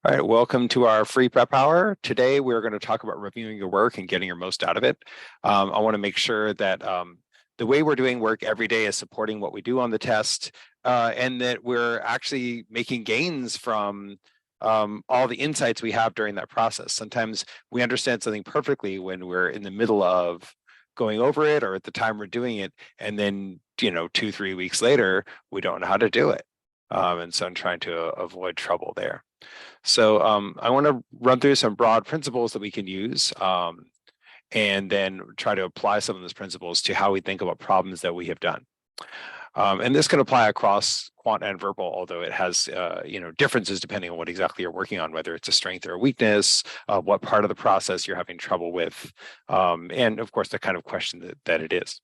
All right, welcome to our free prep hour. Today, we're going to talk about reviewing your work and getting your most out of it. I want to make sure that the way we're doing work every day is supporting what we do on the test, and that we're actually making gains from all the insights we have during that process. Sometimes we understand something perfectly when we're in the middle of going over it or at the time we're doing it, and then 2-3 weeks later, we don't know how to do it. And so I'm trying to avoid trouble there. So I want to run through some broad principles that we can use, and then try to apply some of those principles to how we think about problems that we have done. And this can apply across quant and verbal, although it has differences depending on what exactly you're working on, whether it's a strength or a weakness, what part of the process you're having trouble with, and of course the kind of question that it is.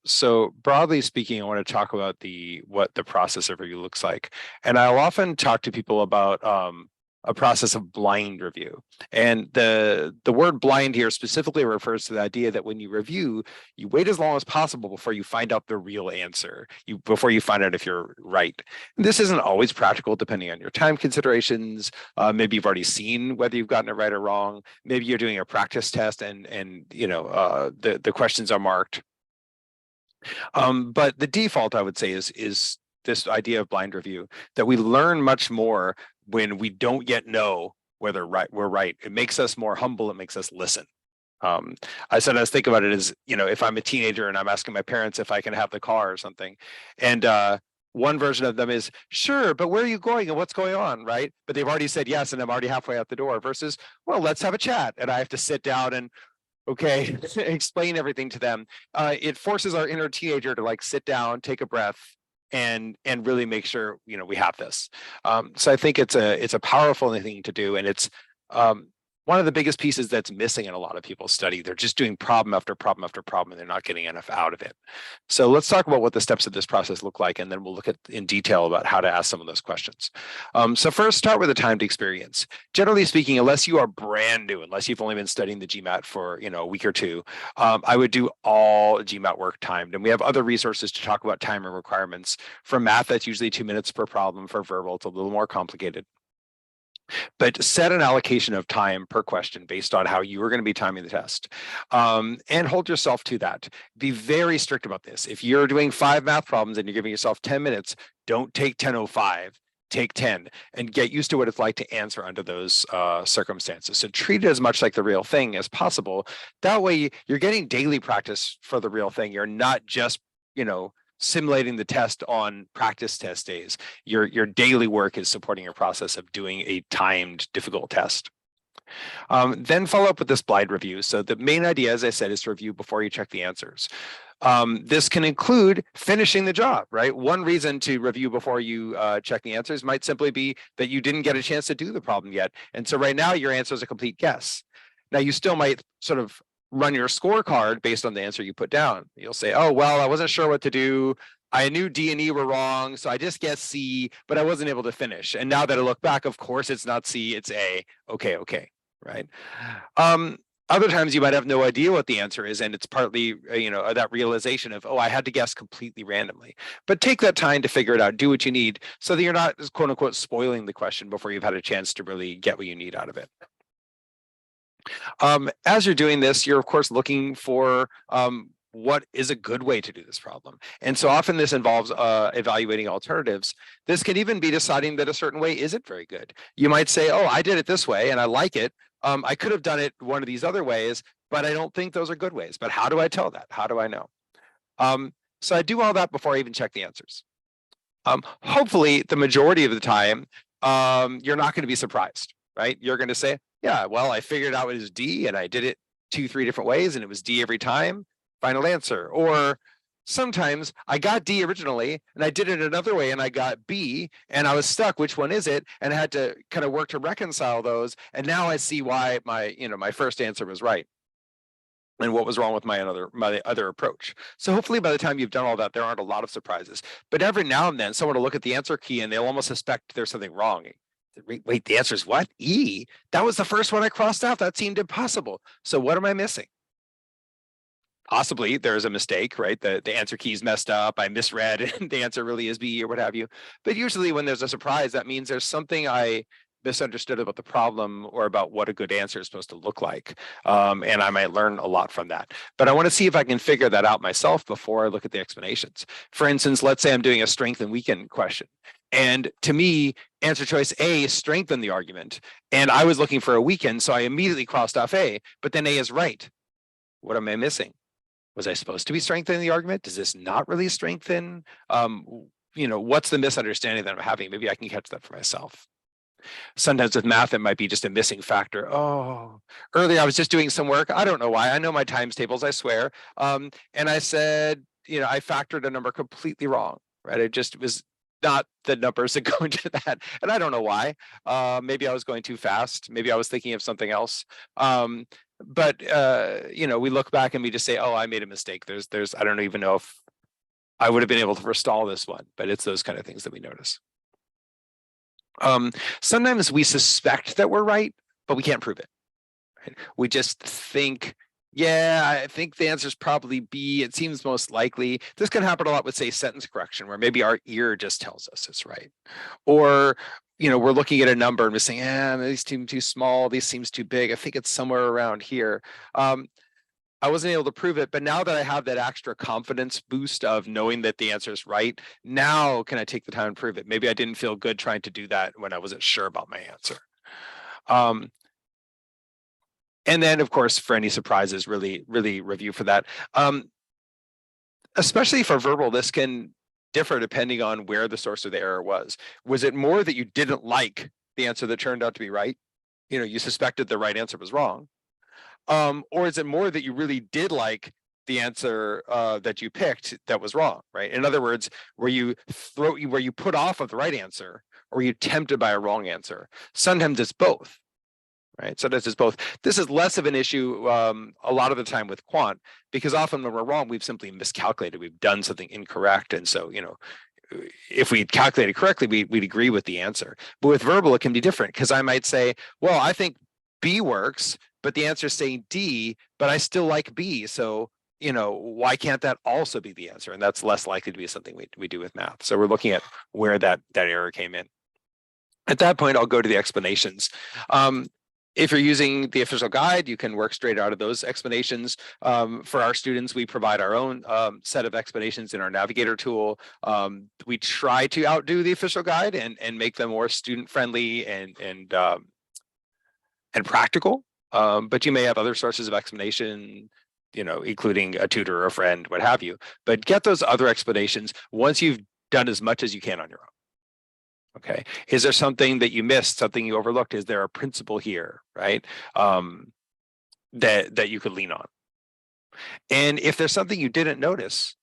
So broadly speaking, I want to talk about what the process of review looks like. And I'll often talk to people about a process of blind review. And the word blind here specifically refers to the idea that when you review, you wait as long as possible before you find out the real answer, before you find out if you're right. And this isn't always practical depending on your time considerations. Maybe you've already seen whether you've gotten it right or wrong. Maybe you're doing a practice test and the questions are marked. But the default, I would say, is this idea of blind review, that we learn much more when we don't yet know whether we're right. It makes us more humble. It makes us listen. I sometimes think about it as, if I'm a teenager and I'm asking my parents if I can have the car or something, and one version of them is, sure, but where are you going and what's going on, right? But they've already said yes, and I'm already halfway out the door, versus, well, let's have a chat. And I have to sit down and explain everything to them. It forces our inner teenager to sit down, take a breath, and really make sure we have this. So I think it's a powerful thing to do, and it's one of the biggest pieces that's missing in a lot of people's study. They're just doing problem after problem after problem, and they're not getting enough out of it. So let's talk about what the steps of this process look like, and then we'll look at in detail about how to ask some of those questions. So first, start with a timed experience. Generally speaking, unless you are brand new, unless you've only been studying the GMAT for a week or two, I would do all GMAT work timed. And we have other resources to talk about time and requirements. For math, that's usually 2 minutes per problem. For verbal, it's a little more complicated. But set an allocation of time per question based on how you are going to be timing the test, and hold yourself to that. Be very strict about this. If you're doing 5 math problems and you're giving yourself 10 minutes, don't take 10:05. Take 10 and get used to what it's like to answer under those circumstances. So treat it as much like the real thing as possible. That way you're getting daily practice for the real thing. You're not just, simulating the test on practice test days. Your daily work is supporting your process of doing a timed difficult test. Then follow up with this blind review. So the main idea, as I said, is to review before you check the answers. This can include finishing the job, right? One reason to review before you check the answers might simply be that you didn't get a chance to do the problem yet. And so right now your answer is a complete guess. Now you still might sort of run your scorecard based on the answer you put down. You'll say, oh, well, I wasn't sure what to do. I knew D and E were wrong, so I just guessed C, but I wasn't able to finish. And now that I look back, of course, it's not C, it's A. Okay, right? Other times you might have no idea what the answer is, and it's partly, that realization of, oh, I had to guess completely randomly. But take that time to figure it out, do what you need, so that you're not, quote unquote, spoiling the question before you've had a chance to really get what you need out of it. As you're doing this, you're of course looking for what is a good way to do this problem. And so often this involves evaluating alternatives. This can even be deciding that a certain way isn't very good. You might say, oh, I did it this way and I like it. I could have done it one of these other ways, but I don't think those are good ways. But how do I tell that? How do I know? So I do all that before I even check the answers. Hopefully, the majority of the time, you're not going to be surprised, right? You're going to say, yeah, well, I figured out it was D and I did it 2-3 different ways and it was D every time. Final answer. Or sometimes I got D originally and I did it another way and I got B and I was stuck. Which one is it? And I had to kind of work to reconcile those. And now I see why my first answer was right and what was wrong with my other approach. So hopefully by the time you've done all that, there aren't a lot of surprises. But every now and then someone will look at the answer key and they'll almost suspect there's something wrong. Wait, the answer is what? E? That was the first one I crossed out. That seemed impossible. So what am I missing? Possibly there's a mistake, right? The answer key is messed up. I misread and the answer really is B or what have you. But usually when there's a surprise, that means there's something I misunderstood about the problem or about what a good answer is supposed to look like. And I might learn a lot from that. But I want to see if I can figure that out myself before I look at the explanations. For instance, let's say I'm doing a strength and weaken question. And to me, answer choice A strengthened the argument. And I was looking for a weaken, so I immediately crossed off A, but then A is right. What am I missing? Was I supposed to be strengthening the argument? Does this not really strengthen? What's the misunderstanding that I'm having? Maybe I can catch that for myself. Sometimes with math, it might be just a missing factor. Oh, earlier I was just doing some work. I don't know why. I know my times tables, I swear. And I said, I factored a number completely wrong, right? It just was not the numbers that go into that. And I don't know why. Maybe I was going too fast. Maybe I was thinking of something else. But we look back and we just say, oh, I made a mistake. I don't even know if I would have been able to forestall this one, but it's those kind of things that we notice. Sometimes we suspect that we're right, but we can't prove it. Right? We just think, yeah, I think the answer is probably B. It seems most likely. This can happen a lot with, say, sentence correction, where maybe our ear just tells us it's right. Or, we're looking at a number and we're saying, these seem too small. These seems too big. I think it's somewhere around here. I wasn't able to prove it, but now that I have that extra confidence boost of knowing that the answer is right, now can I take the time and prove it? Maybe I didn't feel good trying to do that when I wasn't sure about my answer. And then, of course, for any surprises, really, really review for that. Especially for verbal, this can differ depending on where the source of the error was. Was it more that you didn't like the answer that turned out to be right? You suspected the right answer was wrong. Or is it more that you really did like the answer that you picked that was wrong, right? In other words, where you put off of the right answer, or were you tempted by a wrong answer? Sometimes it's both, right? Sometimes it's both. This is less of an issue a lot of the time with quant, because often when we're wrong, we've simply miscalculated. We've done something incorrect, and so if we calculated correctly, we'd agree with the answer. But with verbal, it can be different, because I might say, well, I think B works, but the answer is saying D, but I still like B. So, why can't that also be the answer? And that's less likely to be something we do with math. So we're looking at where that error came in. At that point, I'll go to the explanations. If you're using the official guide, you can work straight out of those explanations. For our students, we provide our own set of explanations in our navigator tool. We try to outdo the official guide and make them more student-friendly and practical. But you may have other sources of explanation, including a tutor or a friend, what have you. But get those other explanations once you've done as much as you can on your own. Okay. Is there something that you missed, something you overlooked? Is there a principle here, right? That you could lean on? And if there's something you didn't notice,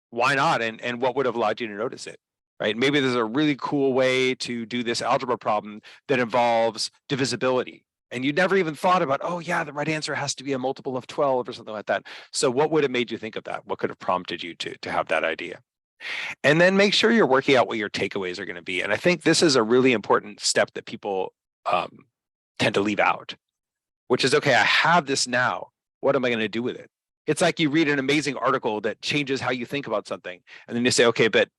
why not? And what would have allowed you to notice it? Right? Maybe there's a really cool way to do this algebra problem that involves divisibility. And you never even thought about, oh yeah, the right answer has to be a multiple of 12 or something like that. So what would have made you think of that? What could have prompted you to have that idea? And then make sure you're working out what your takeaways are going to be. And I think this is a really important step that people tend to leave out, which is, okay, I have this now. What am I going to do with it? It's like you read an amazing article that changes how you think about something. And then you say, okay, but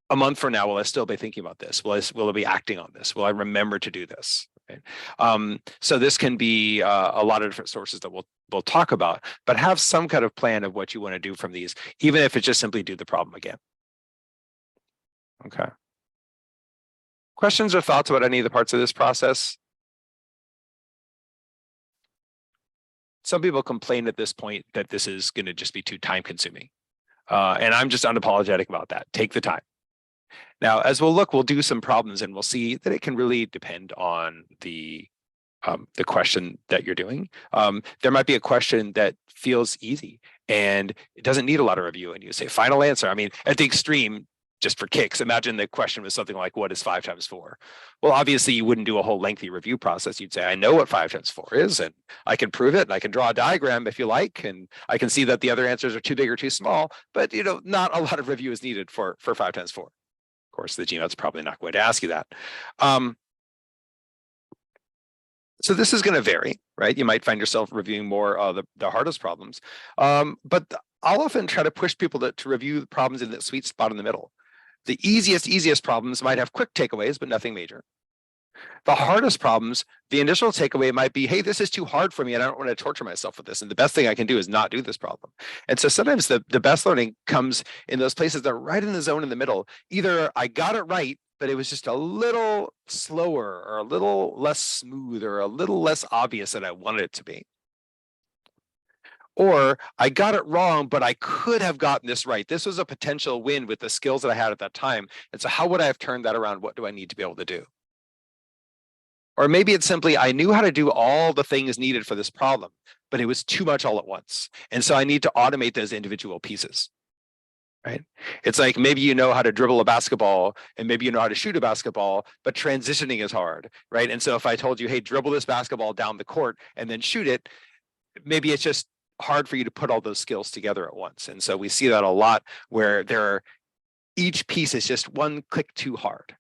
a month from now, will I still be thinking about this? Will I be acting on this? Will I remember to do this? Right? So this can be a lot of different sources that we'll talk about, but have some kind of plan of what you want to do from these, even if it's just simply do the problem again. Okay. Questions or thoughts about any of the parts of this process? Some people complain at this point that this is going to just be too time consuming. And I'm just unapologetic about that. Take the time. Now, as we'll look, we'll do some problems and we'll see that it can really depend on the question that you're doing. There might be a question that feels easy and it doesn't need a lot of review, and you say final answer. I mean, at the extreme, just for kicks, imagine the question was something like, what is 5 times 4? Well, obviously you wouldn't do a whole lengthy review process. You'd say, I know what 5 times 4 is, and I can prove it, and I can draw a diagram if you like, and I can see that the other answers are too big or too small, but not a lot of review is needed for 5 times 4. Of course, the GMAT's probably not going to ask you that. So this is going to vary, right? You might find yourself reviewing more the hardest problems, but I'll often try to push people to review the problems in that sweet spot in the middle. The easiest problems might have quick takeaways, but nothing major. The hardest problems, the initial takeaway might be, hey, this is too hard for me and I don't want to torture myself with this. And the best thing I can do is not do this problem. And so sometimes the best learning comes in those places that are right in the zone in the middle. Either I got it right, but it was just a little slower or a little less smooth or a little less obvious than I wanted it to be. Or I got it wrong, but I could have gotten this right. This was a potential win with the skills that I had at that time. And so how would I have turned that around? What do I need to be able to do? Or maybe it's simply, I knew how to do all the things needed for this problem, but it was too much all at once. And so I need to automate those individual pieces, right? It's like maybe you know how to dribble a basketball and maybe you know how to shoot a basketball, but transitioning is hard, right? And so if I told you, hey, dribble this basketball down the court and then shoot it, maybe it's just hard for you to put all those skills together at once. And so we see that a lot where each piece is just one click too hard.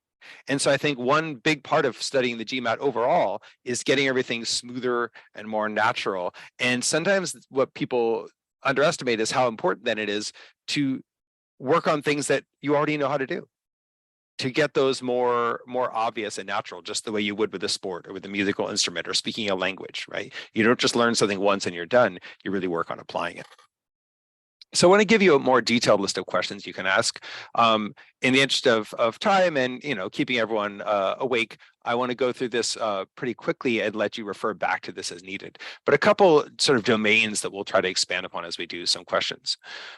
And so I think one big part of studying the GMAT overall is getting everything smoother and more natural. And sometimes what people underestimate is how important then it is to work on things that you already know how to do, to get those more obvious and natural, just the way you would with a sport or with a musical instrument or speaking a language, right? You don't just learn something once and you're done, you really work on applying it. So I want to give you a more detailed list of questions you can ask. In the interest of time and keeping everyone awake, I want to go through this pretty quickly and let you refer back to this as needed. But a couple sort of domains that we'll try to expand upon as we do some questions.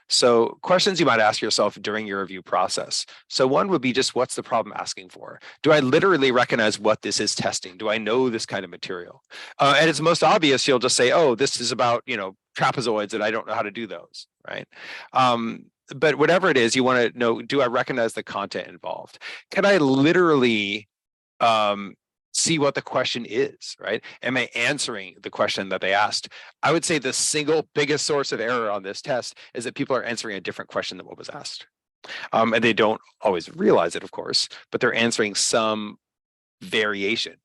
So questions you might ask yourself during your review process. So one would be just, what's the problem asking for? Do I literally recognize what this is testing? Do I know this kind of material? And it's most obvious, you'll just say, oh, this is about trapezoids and I don't know how to do those, right? But whatever it is, you want to know, do I recognize the content involved? Can I literally see what the question is, right? Am I answering the question that they asked? I would say the single biggest source of error on this test is that people are answering a different question than what was asked. And they don't always realize it, of course, but they're answering some variation.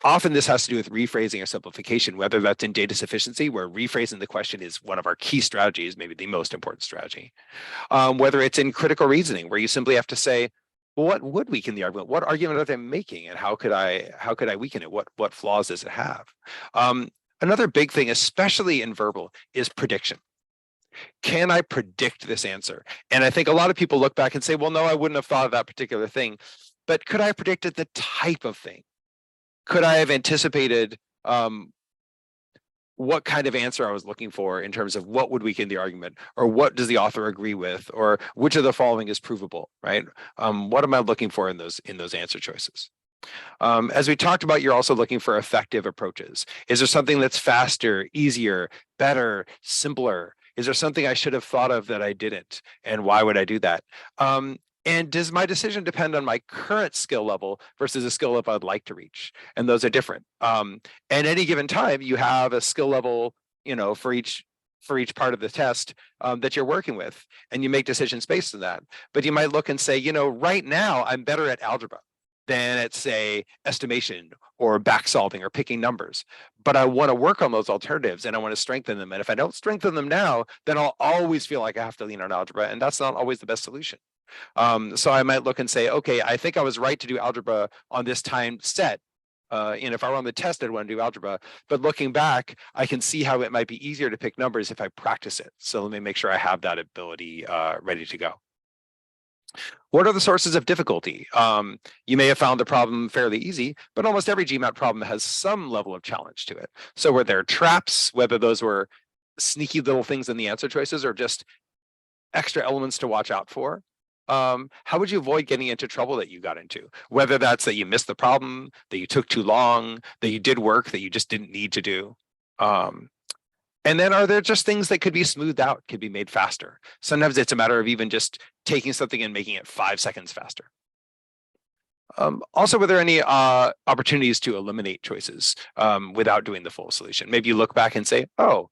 Often this has to do with rephrasing or simplification, whether that's in data sufficiency, where rephrasing the question is one of our key strategies, maybe the most important strategy. Whether it's in critical reasoning, where you simply have to say, well, what would weaken the argument? What argument are they making, and how could I weaken it? What flaws does it have? Another big thing, especially in verbal, is prediction. Can I predict this answer? And I think a lot of people look back and say, well, no, I wouldn't have thought of that particular thing. But could I have predicted the type of thing? Could I have anticipated what kind of answer I was looking for in terms of what would weaken the argument, or what does the author agree with, or which of the following is provable, right? What am I looking for in those answer choices? As we talked about, you're also looking for effective approaches. Is there something that's faster, easier, better, simpler? Is there something I should have thought of that I didn't? And why would I do that? And does my decision depend on my current skill level versus a skill level I'd like to reach? And those are different. At any given time, you have a skill level, for each part of the test that you're working with, and you make decisions based on that. But you might look and say, right now I'm better at algebra than at, say, estimation or back solving or picking numbers. But I want to work on those alternatives and I want to strengthen them. And if I don't strengthen them now, then I'll always feel like I have to lean on algebra, and that's not always the best solution. So I might look and say, okay, I think I was right to do algebra on this time set. And if I were on the test, I'd want to do algebra. But looking back, I can see how it might be easier to pick numbers if I practice it. So let me make sure I have that ability ready to go. What are the sources of difficulty? You may have found the problem fairly easy, but almost every GMAT problem has some level of challenge to it. So were there traps, whether those were sneaky little things in the answer choices or just extra elements to watch out for? How would you avoid getting into trouble that you got into? Whether that's that you missed the problem, that you took too long, that you did work that you just didn't need to do. And then are there just things that could be smoothed out, could be made faster? Sometimes it's a matter of even just taking something and making it 5 seconds faster. Also, were there any opportunities to eliminate choices without doing the full solution? Maybe you look back and say, oh,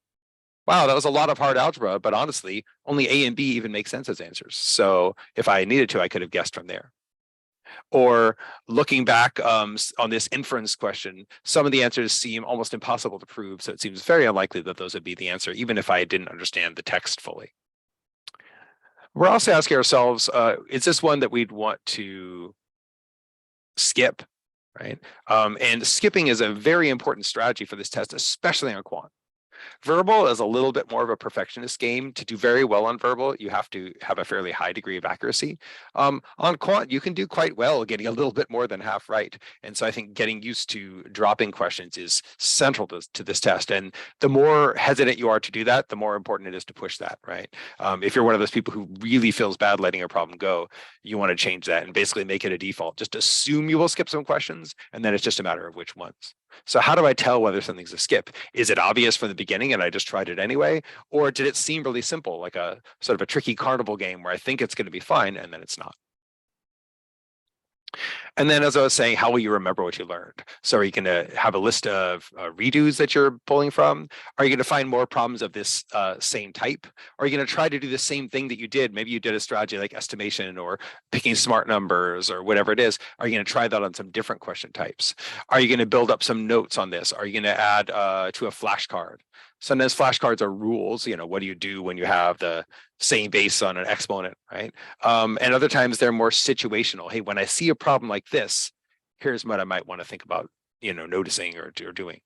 wow, that was a lot of hard algebra, but honestly, only A and B even make sense as answers. So if I needed to, I could have guessed from there. Or looking back on this inference question, some of the answers seem almost impossible to prove. So it seems very unlikely that those would be the answer, even if I didn't understand the text fully. We're also asking ourselves, is this one that we'd want to skip? right? And skipping is a very important strategy for this test, especially on quant. Verbal is a little bit more of a perfectionist game. To do very well on verbal, you have to have a fairly high degree of accuracy. On quant, you can do quite well getting a little bit more than half right. And so I think getting used to dropping questions is central to this test. And the more hesitant you are to do that, the more important it is to push that, right? If you're one of those people who really feels bad letting a problem go, you want to change that and basically make it a default. Just assume you will skip some questions, and then it's just a matter of which ones. So how do I tell whether something's a skip? Is it obvious from the beginning and I just tried it anyway? Or did it seem really simple, like a sort of a tricky carnival game where I think it's going to be fine and then it's not? And then, as I was saying, how will you remember what you learned? So are you going to have a list of redos that you're pulling from? Are you going to find more problems of this same type? Are you going to try to do the same thing that you did? Maybe you did a strategy like estimation or picking smart numbers or whatever it is. Are you going to try that on some different question types? Are you going to build up some notes on this? Are you going to add to a flashcard? Sometimes flashcards are rules. What do you do when you have the same base on an exponent, right? And other times they're more situational. Hey, when I see a problem like this, here's what I might want to think about, noticing or doing.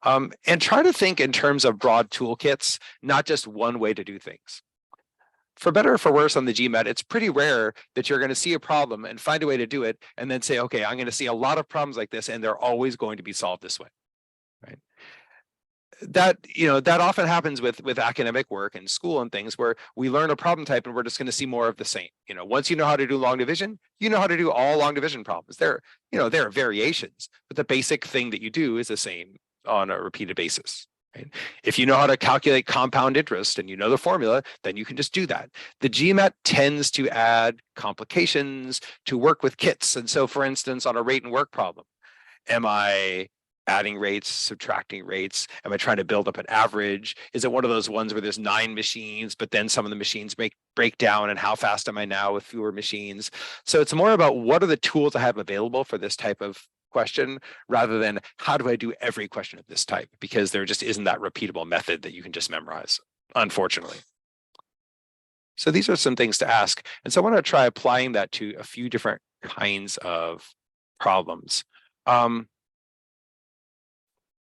And try to think in terms of broad toolkits, not just one way to do things. For better or for worse on the GMAT, it's pretty rare that you're going to see a problem and find a way to do it and then say, okay, I'm going to see a lot of problems like this and they're always going to be solved this way, right? That often happens with academic work and school and things where we learn a problem type and we're just going to see more of the same. Once you know how to do long division, you know how to do all long division problems. There are variations, but the basic thing that you do is the same on a repeated basis. Right? If you know how to calculate compound interest and you know the formula, then you can just do that. The GMAT tends to add complications to work with kits. And so, for instance, on a rate and work problem, am I adding rates, subtracting rates? Am I trying to build up an average? Is it one of those ones where there's 9 machines, but then some of the machines break down, and how fast am I now with fewer machines? So it's more about what are the tools I have available for this type of question rather than how do I do every question of this type, because there just isn't that repeatable method that you can just memorize, unfortunately. So these are some things to ask. And so I want to try applying that to a few different kinds of problems.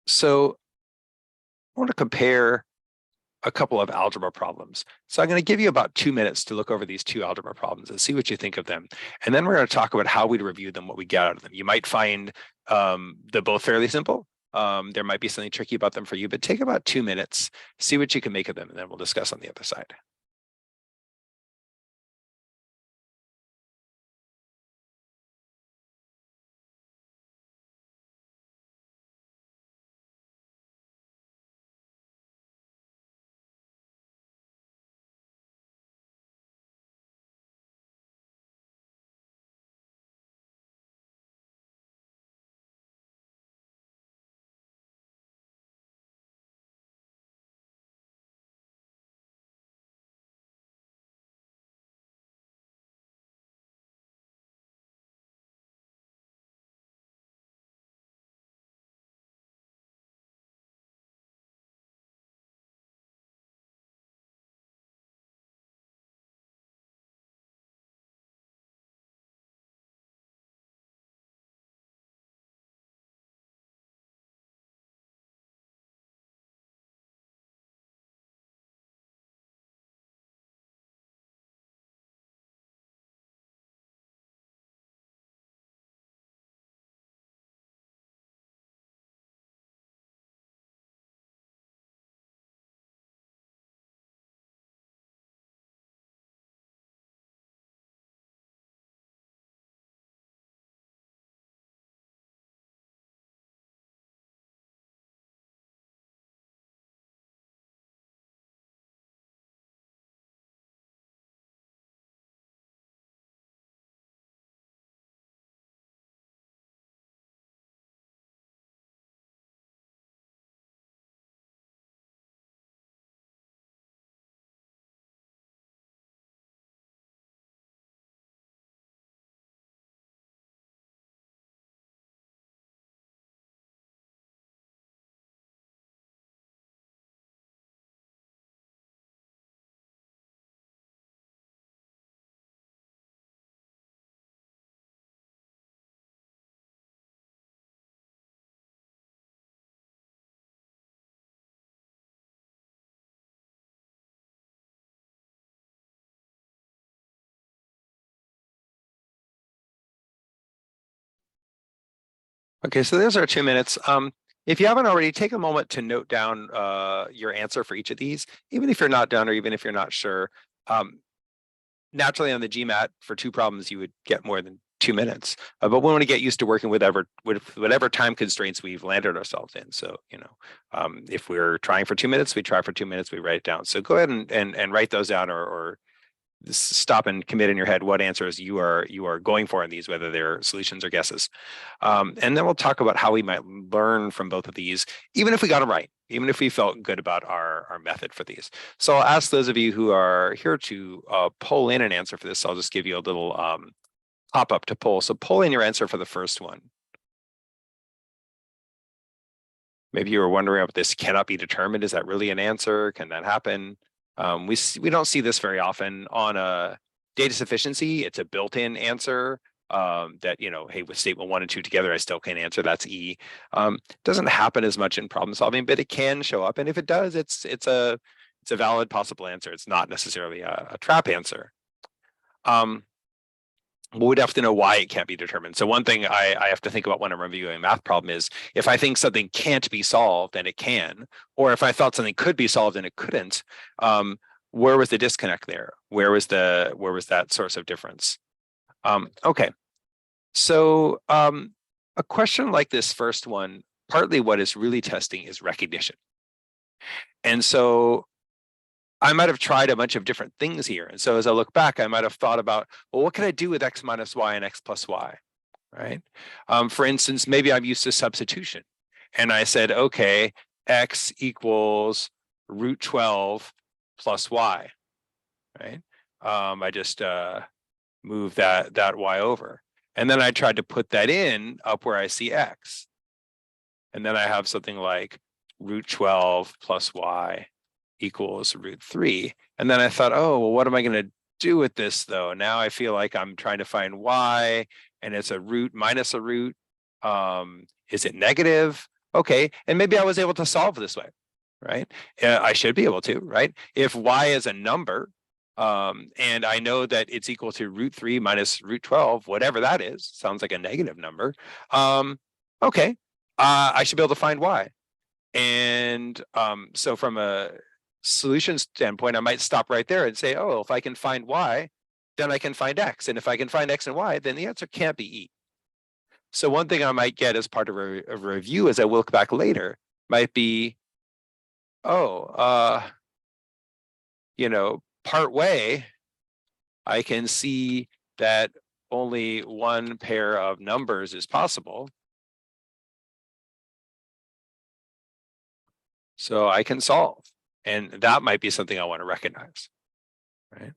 So I want to compare a couple of algebra problems. So I'm going to give you about 2 minutes to look over these 2 algebra problems and see what you think of them. And then we're going to talk about how we'd review them, what we get out of them. You might find they're both fairly simple. There might be something tricky about them for you, but take about 2 minutes, see what you can make of them, and then we'll discuss on the other side. Okay, so there's our 2 minutes. If you haven't already, take a moment to note down your answer for each of these, even if you're not done or even if you're not sure. Naturally, on the GMAT, for 2 problems, you would get more than 2 minutes. But we want to get used to working with whatever time constraints we've landed ourselves in. So, if we're trying for 2 minutes, we try for 2 minutes, we write it down. So go ahead and write those down, or stop and commit in your head what answers you are going for in these, whether they're solutions or guesses. And then we'll talk about how we might learn from both of these, even if we got them right, even if we felt good about our method for these. So I'll ask those of you who are here to pull in an answer for this. I'll just give you a little pop-up to pull. So pull in your answer for the first one. Maybe you were wondering if this cannot be determined. Is that really an answer? Can that happen? We don't see this very often on a data sufficiency. It's a built-in answer that, hey, with statement 1 and 2 together, I still can't answer. That's E. Doesn't happen as much in problem solving, but it can show up. And if it does, it's a valid possible answer. It's not necessarily a trap answer. We'd have to know why it can't be determined. So one thing I have to think about when I'm reviewing a math problem is if I think something can't be solved and it can, or if I thought something could be solved and it couldn't, where was the disconnect there? Where was that source of difference? Okay, so a question like this first one, partly what is really testing is recognition. And so I might have tried a bunch of different things here. And so as I look back, I might have thought about, well, what can I do with x minus y and x plus y, right? For instance, maybe I'm used to substitution. And I said, okay, x equals root 12 plus y, right? I just move that y over. And then I tried to put that in up where I see x. And then I have something like root 12 plus y equals root 3. And then I thought, oh, well, what am I going to do with this, though? Now I feel like I'm trying to find y, and it's a root minus a root. Is it negative? Okay, and maybe I was able to solve this way, right? I should be able to, right? If y is a number, and I know that it's equal to root 3 minus root 12, whatever that is, sounds like a negative number. Okay, I should be able to find y. And so from a solution standpoint, I might stop right there and say, oh, if I can find y, then I can find x. And if I can find x and y, then the answer can't be E. So one thing I might get as part of a review as I look back later might be, oh, part way, I can see that only one pair of numbers is possible. So I can solve. And that might be something I want to recognize, right?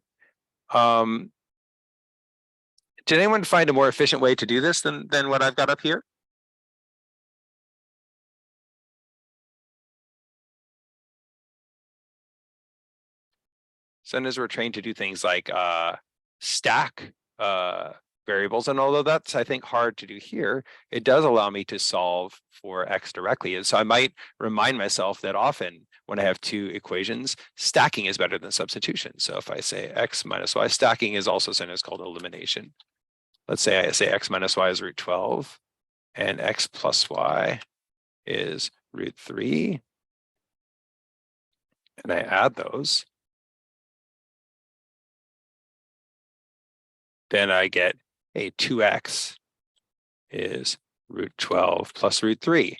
Did anyone find a more efficient way to do this than what I've got up here? Sometimes we're trained to do things like stack variables, and although that's, I think, hard to do here, it does allow me to solve for x directly. And so I might remind myself that often when I have 2 equations, stacking is better than substitution. So if I say x minus y, stacking is also sometimes called elimination. Let's say I say x minus y is root 12 and x plus y is root 3. And I add those. Then I get a 2x is root 12 plus root 3.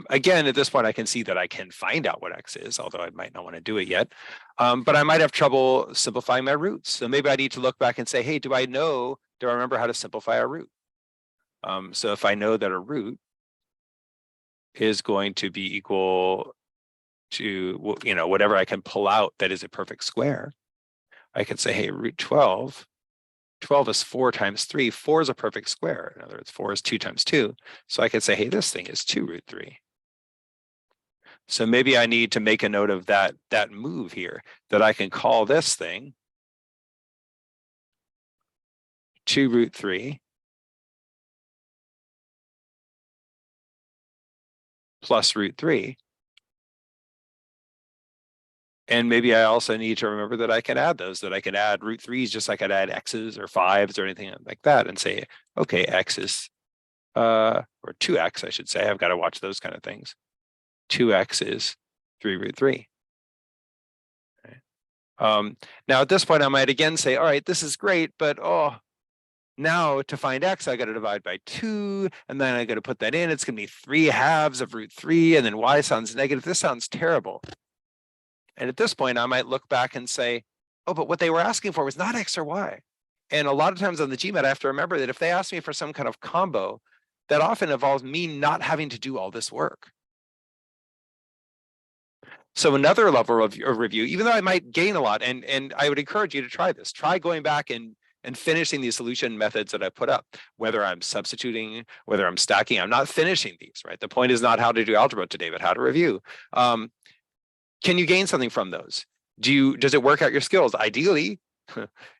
Again, at this point, I can see that I can find out what x is, although I might not want to do it yet. But I might have trouble simplifying my roots. So maybe I need to look back and say, hey, do I remember how to simplify a root? So if I know that a root is going to be equal to, whatever I can pull out that is a perfect square, I can say, hey, root 12 is 4 times 3. 4 is a perfect square. In other words, 4 is 2 times 2. So I could say, hey, this thing is 2 root 3. So maybe I need to make a note of that move here, that I can call this thing 2 root 3 plus root 3. And maybe I also need to remember that I can add those, that I can add root 3s just like I'd add x's or 5s or anything like that and say, okay, x is, or or 2x, I should say. I've got to watch those kind of things. 2x is 3 root 3. Now at this point, I might again say, all right, this is great, but now to find x, I got to divide by 2, and then I got to put that in. It's going to be 3/2 of root 3, and then y sounds negative. This sounds terrible. And at this point, I might look back and say, oh, but what they were asking for was not x or y. And a lot of times on the GMAT, I have to remember that if they ask me for some kind of combo, that often involves me not having to do all this work. So another level of review, even though I might gain a lot, and I would encourage you to try this. Try going back and finishing these solution methods that I put up, whether I'm substituting, whether I'm stacking. I'm not finishing these, right? The point is not how to do algebra today, but how to review. Can you gain something from those? Does it work out your skills? Ideally,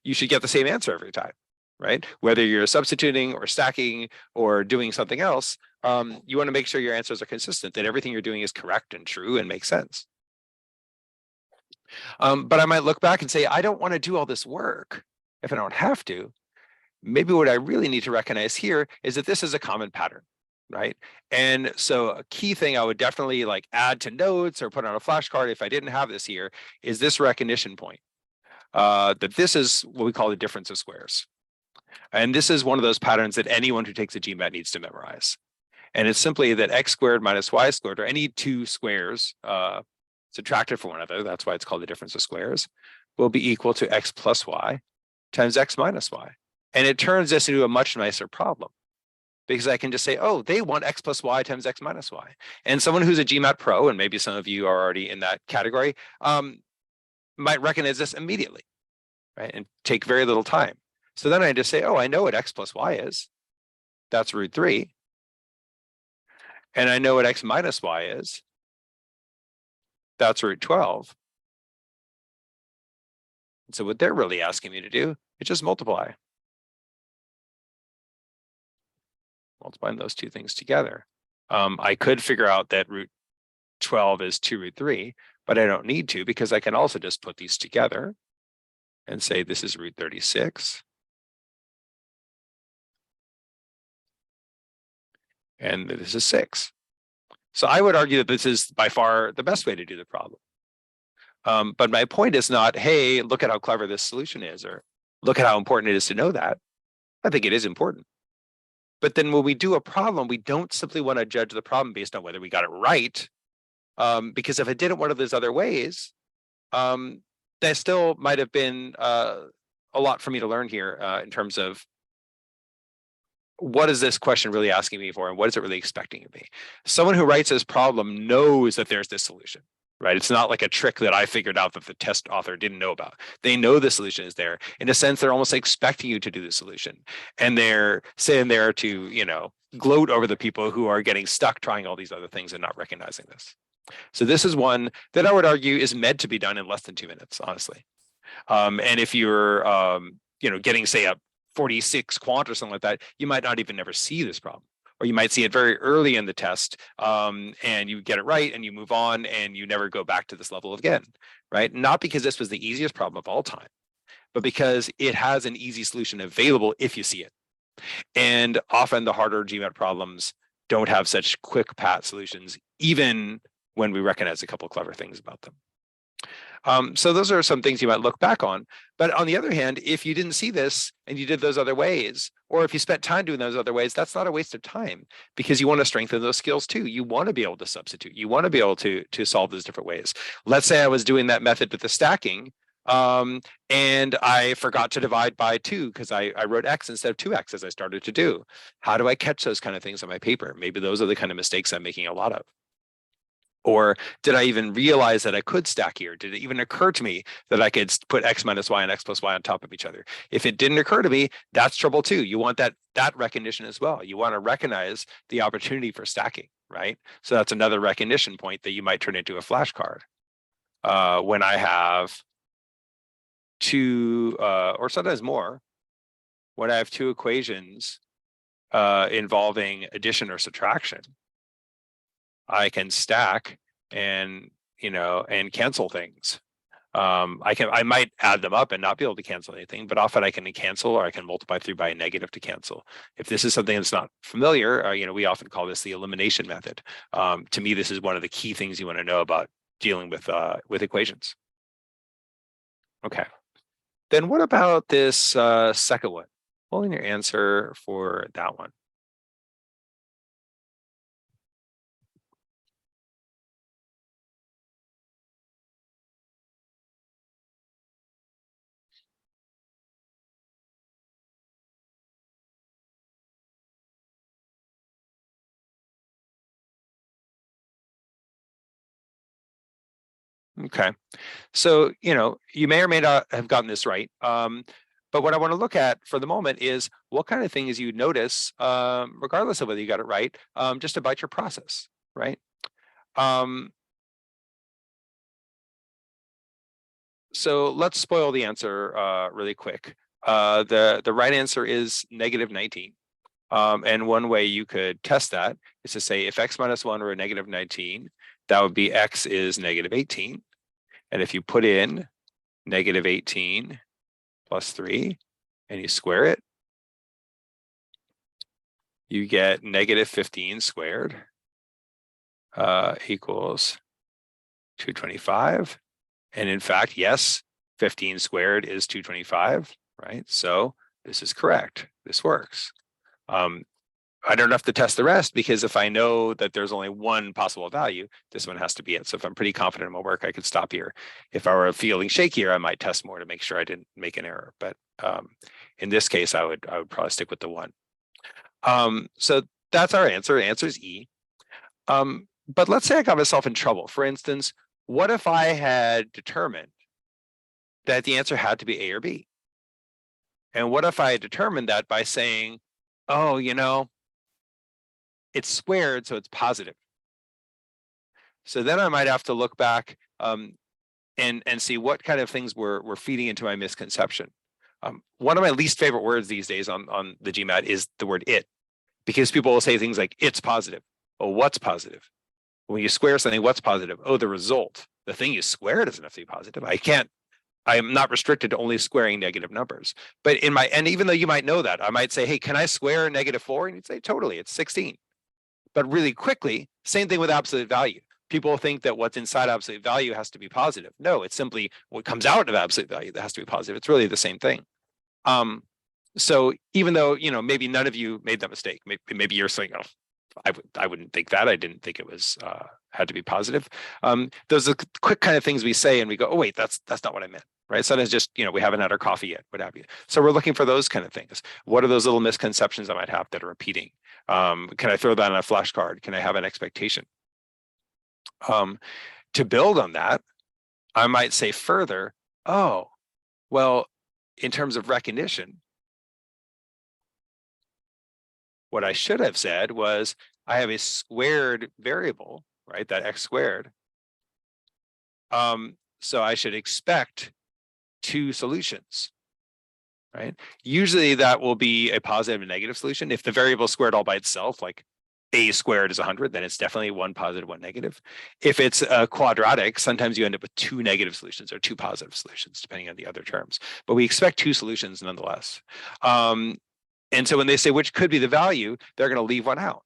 you should get the same answer every time, right? Whether you're substituting or stacking or doing something else, you want to make sure your answers are consistent, that everything you're doing is correct and true and makes sense. But I might look back and say, I don't want to do all this work if I don't have to. Maybe what I really need to recognize here is that this is a common pattern, right? And so a key thing I would definitely like add to notes or put on a flashcard if I didn't have this here is this recognition point, that this is what we call the difference of squares. And this is one of those patterns that anyone who takes a GMAT needs to memorize. And it's simply that x squared minus y squared, or any two squares subtracted from one another, that's why it's called the difference of squares, will be equal to x plus y times x minus y. And it turns this into a much nicer problem, because I can just say, oh, they want x plus y times x minus y. And someone who's a GMAT pro, and maybe some of you are already in that category, might recognize this immediately, right? And take very little time. So then I just say, oh, I know what x plus y is. That's root 3. And I know what x minus y is. That's root 12. And so what they're really asking me to do is just multiply. Multiplying those two things together. I could figure out that root 12 is 2 root 3, but I don't need to, because I can also just put these together and say this is root 36. And this is 6. So I would argue that this is by far the best way to do the problem. But my point is not, hey, look at how clever this solution is, or look at how important it is to know that. I think it is important. But then when we do a problem, we don't simply want to judge the problem based on whether we got it right. Because if I did it one of those other ways, that still might have been a lot for me to learn here in terms of what is this question really asking me for, and what is it really expecting of me? Someone who writes this problem knows that there's this solution, right? It's not like a trick that I figured out that the test author didn't know about. They know the solution is there. In a sense, they're almost expecting you to do the solution. And they're sitting there to, gloat over the people who are getting stuck trying all these other things and not recognizing this. So this is one that I would argue is meant to be done in less than 2 minutes, honestly. And if you're, getting, say, a 46 quant or something like that, you might not even never see this problem. Or you might see it very early in the test, and you get it right and you move on and you never go back to this level again, right? Not because this was the easiest problem of all time, but because it has an easy solution available if you see it. And often the harder GMAT problems don't have such quick pat solutions, even when we recognize a couple of clever things about them. So those are some things you might look back on. But on the other hand, if you didn't see this and you did those other ways, or if you spent time doing those other ways, that's not a waste of time, because you want to strengthen those skills too. You want to be able to substitute. You want to be able to solve those different ways. Let's say I was doing that method with the stacking, and I forgot to divide by 2 because I wrote x instead of 2x as I started to do. How do I catch those kind of things on my paper? Maybe those are the kind of mistakes I'm making a lot of. Or did I even realize that I could stack here? Did it even occur to me that I could put x minus y and x plus y on top of each other? If it didn't occur to me, that's trouble too. You want that recognition as well. You want to recognize the opportunity for stacking, right? So that's another recognition point that you might turn into a flashcard. When I have 2, or sometimes more, when I have 2 equations involving addition or subtraction, I can stack and cancel things. I might add them up and not be able to cancel anything, but often I can cancel or I can multiply through by a negative to cancel. If this is something that's not familiar, we often call this the elimination method. To me, this is one of the key things you want to know about dealing with equations. Okay. Then what about this second one? Pull in your answer for that one. Okay. So, you may or may not have gotten this right. But what I want to look at for the moment is what kind of things you notice, regardless of whether you got it right, just about your process, right? So let's spoil the answer really quick. The right answer is negative 19. And one way you could test that is to say if x minus 1 were a negative 19, that would be x is negative 18. And if you put in negative 18 plus 3 and you square it, you get negative 15 squared equals 225. And in fact, yes, 15 squared is 225, right? So this is correct. This works. I don't have to test the rest because if I know that there's only one possible value, this one has to be it. So if I'm pretty confident in my work, I could stop here. If I were feeling shakier, I might test more to make sure I didn't make an error. But in this case, I would probably stick with the one. So that's our answer. The answer is E. But let's say I got myself in trouble. For instance, what if I had determined that the answer had to be A or B? And what if I had determined that by saying, oh, it's squared, so it's positive. So then I might have to look back and see what kind of things were feeding into my misconception. One of my least favorite words these days on the GMAT is the word it, because people will say things like it's positive. Oh, what's positive? When you square something, what's positive? Oh, the result. The thing you square doesn't have to be positive. I'm not restricted to only squaring negative numbers. But and even though you might know that, I might say, hey, can I square negative 4? And you'd say, totally, it's 16. But really quickly, same thing with absolute value. People think that what's inside absolute value has to be positive. No, it's simply what comes out of absolute value that has to be positive. It's really the same thing. So even though, maybe none of you made that mistake, maybe you're saying, oh, I wouldn't think that. I didn't think it was had to be positive. Those are the quick kind of things we say and we go, oh, wait, that's not what I meant. Right. Sometimes just, we haven't had our coffee yet, what have you. So we're looking for those kind of things. What are those little misconceptions I might have that are repeating? Can I throw that on a flashcard? Can I have an expectation? To build on that, I might say further, oh, well, in terms of recognition, what I should have said was I have a squared variable, right? That x squared. So I should expect 2 solutions, right? Usually that will be a positive and negative solution. If the variable is squared all by itself, like a squared is 100, then it's definitely 1 positive, 1 negative. If it's a quadratic, sometimes you end up with 2 negative solutions or 2 positive solutions, depending on the other terms. But we expect 2 solutions nonetheless. And so when they say which could be the value, they're going to leave one out.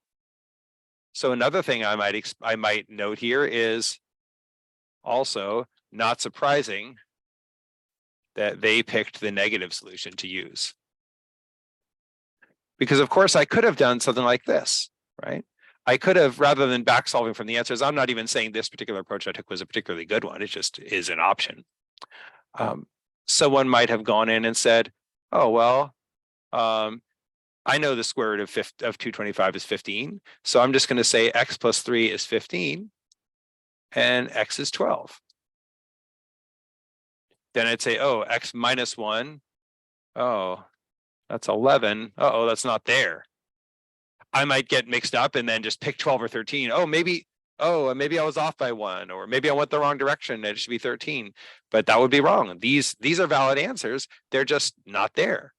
So another thing I might note here is also not surprising that they picked the negative solution to use. Because of course I could have done something like this, right? I could have, rather than back solving from the answers, I'm not even saying this particular approach I took was a particularly good one. It just is an option. Someone might have gone in and said, oh, well, I know the square root of 225 is 15. So I'm just going to say x plus 3 is 15 and x is 12. Then I'd say, oh, x minus 1. Oh, that's 11. Uh-oh, that's not there. I might get mixed up and then just pick 12 or 13. Oh, maybe I was off by 1, or maybe I went the wrong direction. It should be 13. But that would be wrong. These are valid answers. They're just not there.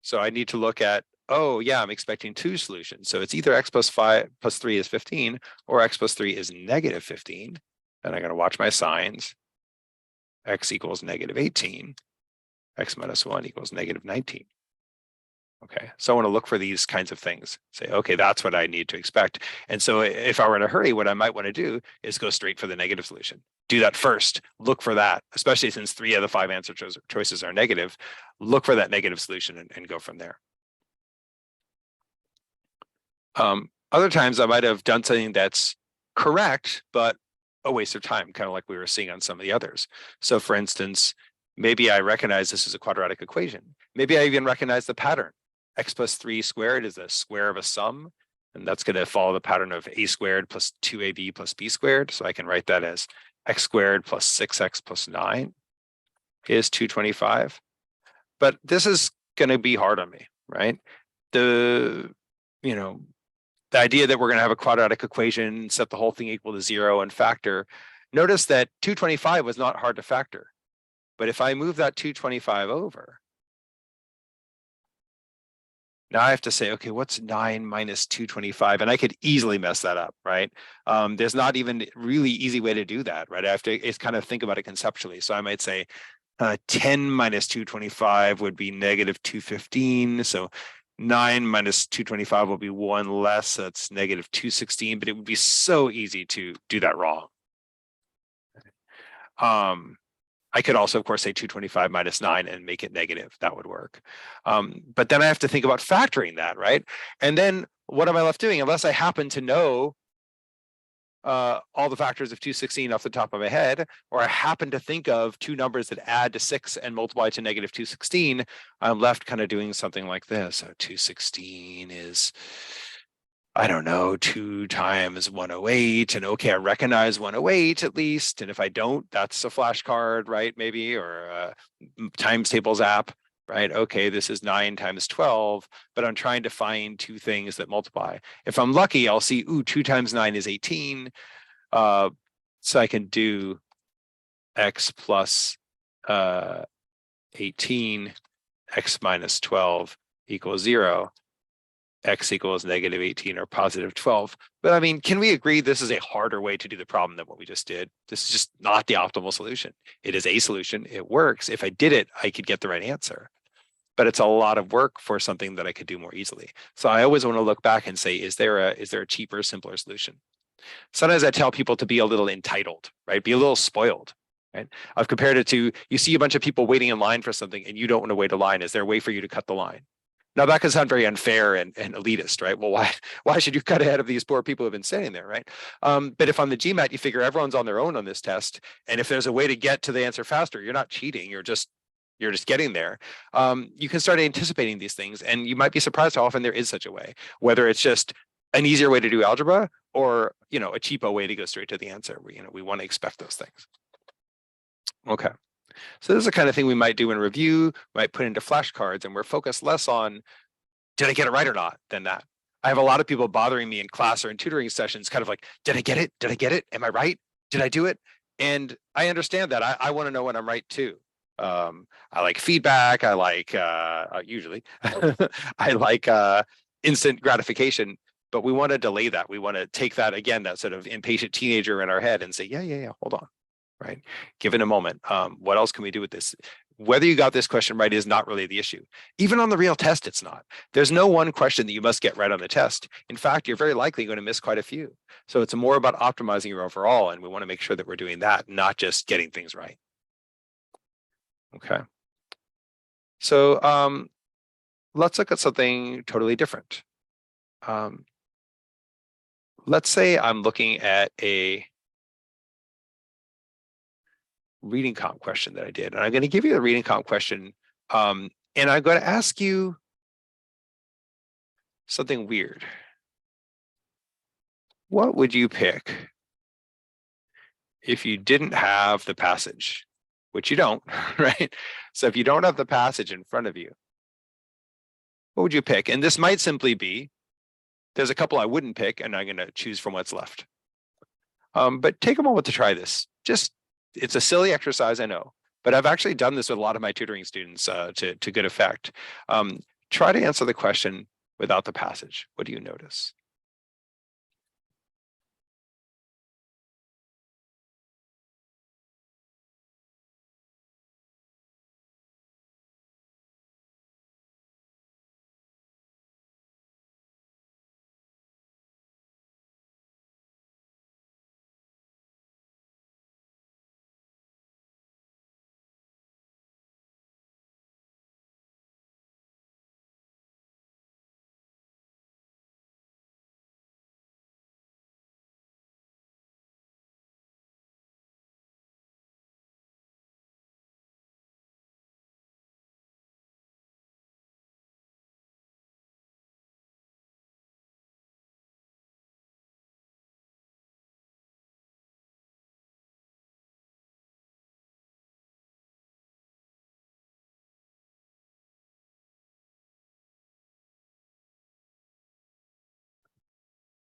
So I need to look at oh yeah, I'm expecting two solutions. So it's either x plus 3 is 15 or x plus 3 is negative 15. And I got to watch my signs. X equals negative 18. X minus 1 equals negative 19. Okay, so I want to look for these kinds of things. Say, okay, that's what I need to expect. And so if I were in a hurry, what I might want to do is go straight for the negative solution. Do that first. Look for that, especially since 3 of the 5 answer choices are negative. Look for that negative solution and go from there. Other times I might have done something that's correct, but a waste of time, kind of like we were seeing on some of the others. So for instance, maybe I recognize this is a quadratic equation. Maybe I even recognize the pattern. X plus 3 squared is the square of a sum, and that's going to follow the pattern of a squared plus 2ab plus b squared. So I can write that as x squared plus 6x plus 9 is 225. But this is going to be hard on me, right? The idea that we're going to have a quadratic equation, set the whole thing equal to 0 and factor. Notice that 225 was not hard to factor. But if I move that 225 over, now I have to say, okay, what's 9 minus 225? And I could easily mess that up, right? There's not even really easy way to do that, right? I have to kind of think about it conceptually. So I might say 10 minus 225 would be negative 215. So 9 minus 225 will be 1 less. So that's negative 216, but it would be so easy to do that wrong. I could also, of course, say 225 minus 9 and make it negative. That would work. But then I have to think about factoring that, right? And then what am I left doing? Unless I happen to know all the factors of 216 off the top of my head, or I happen to think of two numbers that add to 6 and multiply to negative 216, I'm left kind of doing something like this. So 216 is, I don't know, 2 times 108. And okay, I recognize 108 at least. And if I don't, that's a flashcard, right? Maybe, or a times tables app, right? Okay, this is 9 times 12, but I'm trying to find two things that multiply. If I'm lucky, I'll see, ooh, 2 times 9 is 18. So I can do x plus 18, x minus 12 equals 0. X equals negative 18 or positive 12. But I mean, can we agree this is a harder way to do the problem than what we just did? This is just not the optimal solution. It is a solution. It works. If I did it, I could get the right answer. But it's a lot of work for something that I could do more easily. So I always want to look back and say, is there a cheaper, simpler solution? Sometimes I tell people to be a little entitled, right? Be a little spoiled, right? I've compared it to, you see a bunch of people waiting in line for something and you don't want to wait a line. Is there a way for you to cut the line? Now that can sound very unfair and elitist, right? Well, why should you cut ahead of these poor people who have been standing there, right? But if on the GMAT you figure everyone's on their own on this test, and if there's a way to get to the answer faster, you're not cheating. You're just getting there. You can start anticipating these things, and you might be surprised how often there is such a way. Whether it's just an easier way to do algebra, or a cheapo way to go straight to the answer. We want to expect those things. Okay. So this is the kind of thing we might do in review, might put into flashcards, and we're focused less on, did I get it right or not, than that. I have a lot of people bothering me in class or in tutoring sessions, kind of like, did I get it? Did I get it? Am I right? Did I do it? And I understand that. I want to know when I'm right too. I like feedback. I like, usually, I like instant gratification, but we want to delay that. We want to take that, again, that sort of impatient teenager in our head and say, yeah, hold on. Right? Give it a moment. What else can we do with this? Whether you got this question right is not really the issue. Even on the real test, it's not. There's no one question that you must get right on the test. In fact, you're very likely going to miss quite a few. So it's more about optimizing your overall, and we want to make sure that we're doing that, not just getting things right. Okay. So let's look at something totally different. Let's say I'm looking at a reading comp question that I did. And I'm going to give you the reading comp question. And I'm going to ask you something weird. What would you pick if you didn't have the passage, which you don't, right? So if you don't have the passage in front of you, what would you pick? And this might simply be, there's a couple I wouldn't pick, and I'm going to choose from what's left. But take a moment to try this. It's a silly exercise, I know, but I've actually done this with a lot of my tutoring students to good effect. Try to answer the question, without the passage? What do you notice?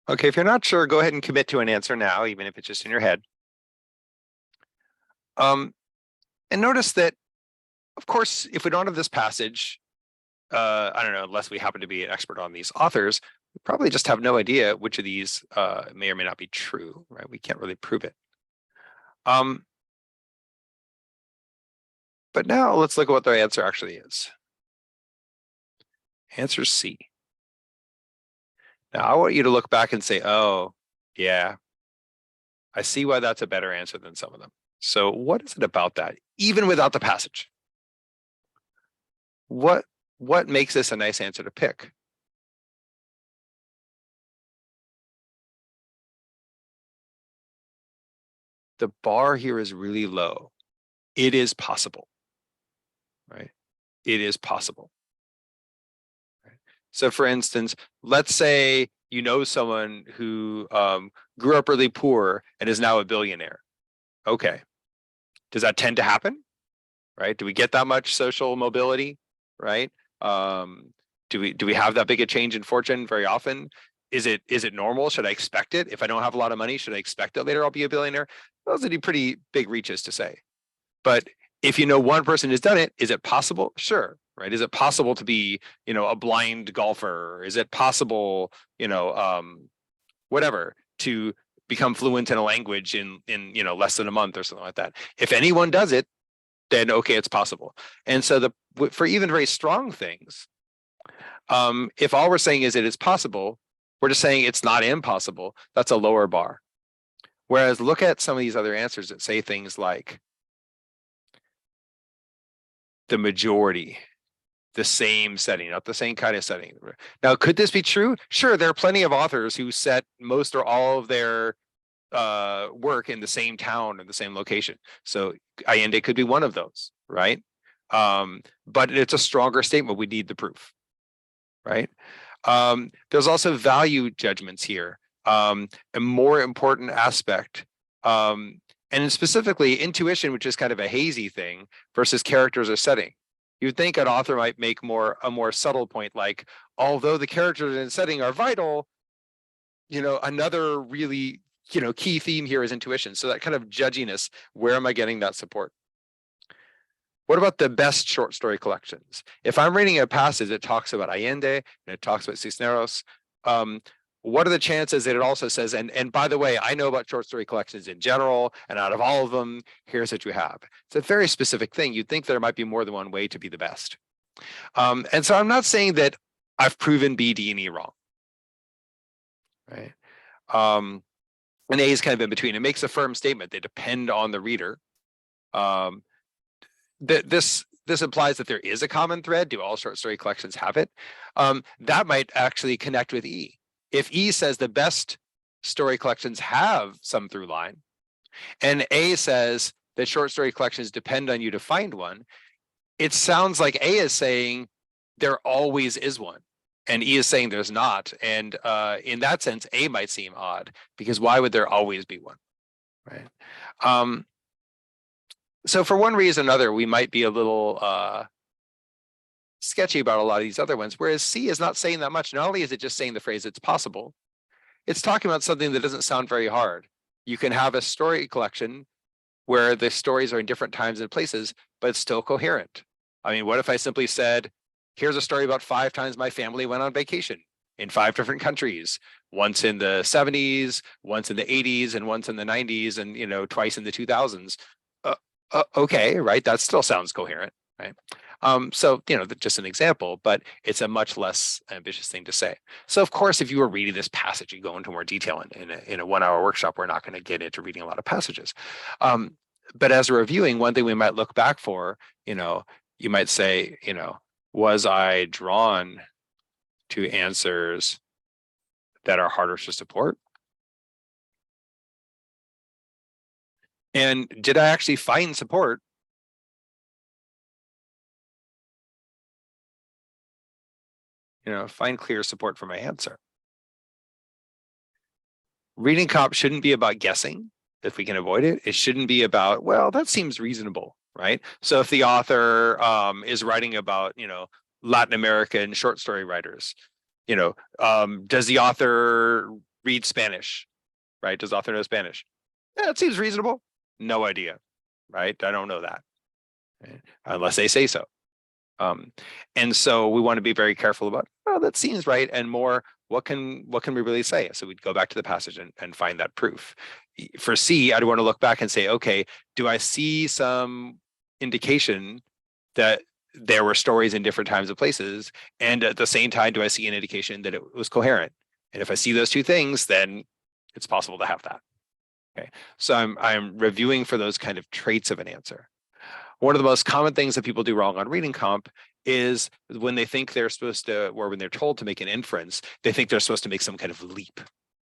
Okay, if you're not sure, go ahead and commit to an answer now, even if it's just in your head. And notice that, of course, if we don't have this passage, I don't know, unless we happen to be an expert on these authors, we probably just have no idea which of these may or may not be true, right? We can't really prove it. But now let's look at what the answer actually is. Answer C. Now I want you to look back and say, oh, yeah, I see why that's a better answer than some of them. So what is it about that, even without the passage? What makes this a nice answer to pick? The bar here is really low. It is possible, right? It is possible. Right? So for instance, let's say you know someone who grew up really poor and is now a billionaire. Okay. Does that tend to happen? Right? Do we get that much social mobility? Right? Do we have that big a change in fortune very often? Is it normal? Should I expect it? If I don't have a lot of money, should I expect that later I'll be a billionaire? Those would be pretty big reaches to say. But if you know one person has done it, is it possible? Sure. Right? Is it possible to be, a blind golfer? Is it possible, whatever, to become fluent in a language in less than a month or something like that? If anyone does it, then okay, it's possible. And so for even very strong things, if all we're saying is it is possible, we're just saying it's not impossible. That's a lower bar. Whereas look at some of these other answers that say things like the majority, the same setting, not the same kind of setting. Now, could this be true? Sure, there are plenty of authors who set most or all of their work in the same town or the same location. So Allende could be one of those, right? But it's a stronger statement. We need the proof, right? There's also value judgments here, a more important aspect. And specifically intuition, which is kind of a hazy thing, versus characters or setting. You'd think an author might make a more subtle point, like, although the characters and setting are vital, another really key theme here is intuition. So that kind of judginess, where am I getting that support? What about the best short story collections? If I'm reading a passage that talks about Allende and it talks about Cisneros, what are the chances that it also says, and by the way, I know about short story collections in general, and out of all of them, here's what you have. It's a very specific thing. You'd think there might be more than one way to be the best. And so I'm not saying that I've proven B, D, and E wrong, right? And A is kind of in between. It makes a firm statement. They depend on the reader. This implies that there is a common thread. Do all short story collections have it? That might actually connect with E. If E says the best story collections have some through line, and A says that short story collections depend on you to find one, it sounds like A is saying there always is one, and E is saying there's not. And in that sense, A might seem odd, because why would there always be one, right? So for one reason or another, we might be a little sketchy about a lot of these other ones, whereas C is not saying that much. Not only is it just saying the phrase it's possible, it's talking about something that doesn't sound very hard. You can have a story collection where the stories are in different times and places, but it's still coherent. I mean, what if I simply said, here's a story about 5 times my family went on vacation in 5 different countries, once in the 70s, once in the 80s, and once in the 90s, and twice in the 2000s. Okay, right? That still sounds coherent, right? So just an example, but it's a much less ambitious thing to say. So of course, if you were reading this passage, you go into more detail in a 1-hour workshop. We're not going to get into reading a lot of passages. But as a reviewing, one thing we might look back for, you might say, was I drawn to answers that are harder to support? And did I actually find support? Find clear support for my answer. Reading comp shouldn't be about guessing if we can avoid it. It shouldn't be about, well, that seems reasonable, right? So if the author is writing about, Latin American short story writers, does the author read Spanish, right? Does the author know Spanish? Yeah, it seems reasonable. No idea, right? I don't know that, right? Unless they say so. And so we want to be very careful about, well, that seems right, and more, what can we really say? So we'd go back to the passage and find that proof. For C, I'd want to look back and say, okay, do I see some indication that there were stories in different times and places? And at the same time, do I see an indication that it was coherent? And if I see those two things, then it's possible to have that. Okay, so I'm reviewing for those kind of traits of an answer. One of the most common things that people do wrong on reading comp is when they think they're supposed to, or when they're told to make an inference, they think they're supposed to make some kind of leap,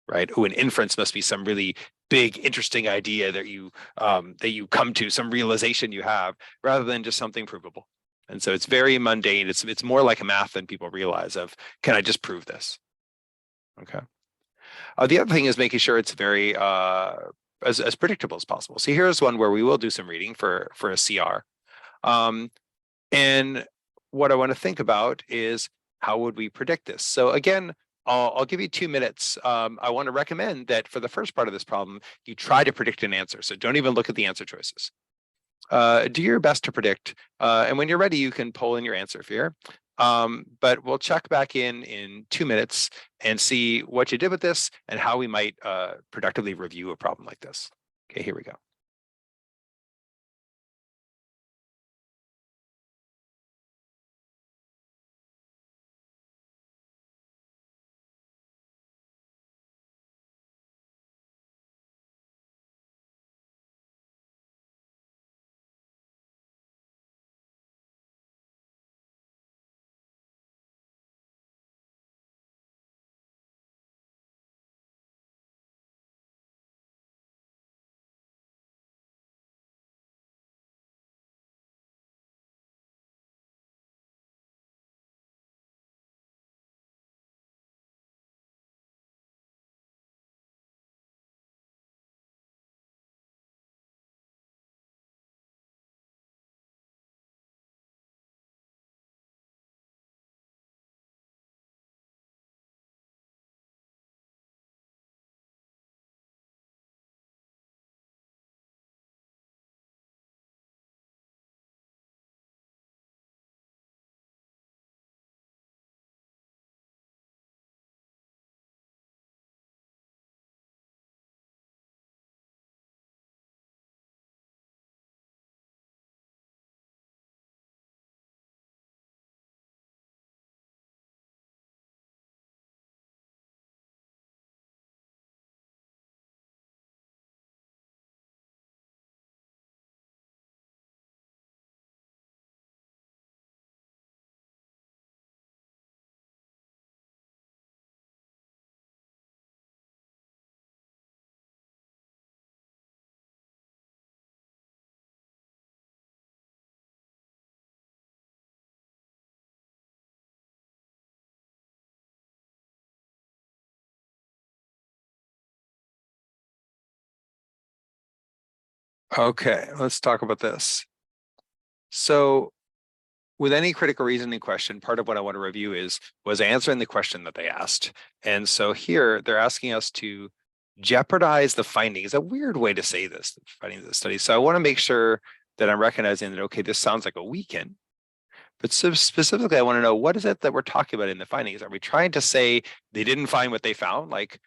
right? Oh, an inference must be some really big, interesting idea that you come to, some realization you have, rather than just something provable. And so it's very mundane. It's more like a math than people realize of, can I just prove this? Okay. The other thing is making sure it's very as predictable as possible. So here's one where we will do some reading for a CR. And what I want to think about is, how would we predict this? So again, I'll give you 2 minutes. I want to recommend that for the first part of this problem, you try to predict an answer. So don't even look at the answer choices. Do your best to predict. And when you're ready, you can pull in your answer here. But we'll check back in 2 minutes and see what you did with this and how we might productively review a problem like this. Okay, here we go. Okay, let's talk about this. So with any critical reasoning question, part of what I want to review was answering the question that they asked. And so here they're asking us to jeopardize the findings. A weird way to say this, finding the study. So I want to make sure that I'm recognizing that, okay, this sounds like a weaken, But so specifically, I want to know, what is it that we're talking about in the findings? Are we trying to say they didn't find what they found? Like,